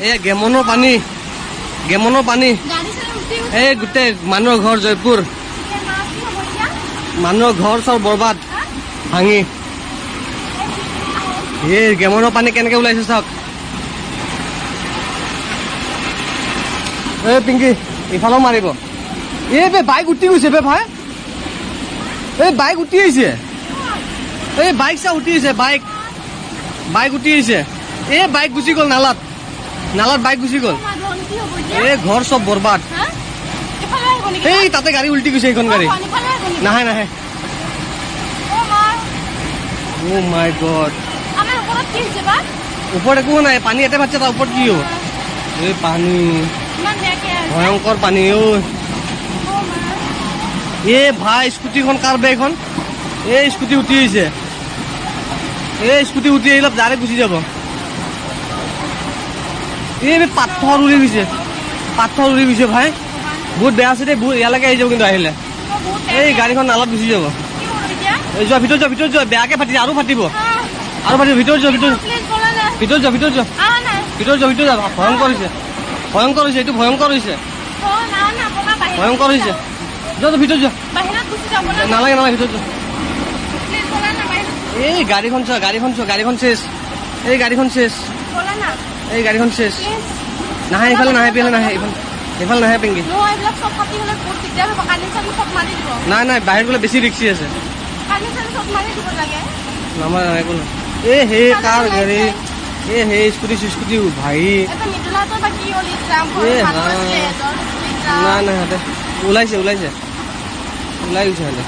এয়া গেমনৰ পানী এই গোটেই মানুহৰ ঘৰ জয়পুৰ মানুহৰ ঘৰ চব বৰবাদ ভাঙি এই গেমনৰ পানী কেনেকে ওলাইছে চাওক এই পিংকি ইফালেও মাৰিব এই বে বাইক উঠি গৈছে বে ভাই এই বাইক উঠি আহিছে এই বাইক চা উঠি আহিছে বাইক উঠি আহিছে এই বাইক গুচি গ'ল নালাত বাইক গুচি গ'ল এই ঘৰ চব বৰবাদ এই তাতে গাড়ী উল্টি গৈছে এইখন গাড়ী নাহে ও মাই গড ওপৰত একো নাই পানী এতে ভাতছে তাৰ ওপৰত কি হ'ব এই পানী ভয়ংকৰ পানী ঐ এই ভাই স্কুটিখন কাৰ বে এখন এই স্কুটি উঠি আহিছে এই স্কুটি উঠি আহিলে ডাইৰেক্ট গুচি যাব এই পাথৰ উৰি গৈছে ভাই বহুত বেয়া আছে দেই বহুত ইয়ালৈকে আহি যাব কিন্তু আহিলে এই গাড়ীখন নালত গুচি যাব এই যোৱা ভিতৰত যোৱা বেয়াকে ফাটিছে আৰু ফাটিব ভিতৰত যোৱা ভয়ংকৰ হৈছে এইটো ভয়ংকৰ হৈছে যোৱা ভিতৰত যোৱা নালাগে ভিতৰত যোৱা এই গাড়ীখন চেছ এই গাড়ীখন চেছ নাহে এইফালে নাহে এইফালে নাহে পিংকি নাই বাহিৰত গ'লে বেছি ৰিক্সি আছে নামাৰ একো নাই এই সেই কাৰ গাড়ী এই সেই স্কুটি ভাই নাই সিহঁতে ওলাইছে ওলাই গৈছে সিহঁতে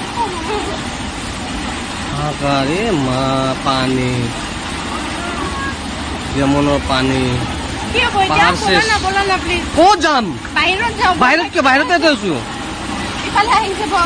এ মা পানী যমুনৰ পানী ক'ত যাম বাহিৰতে আছো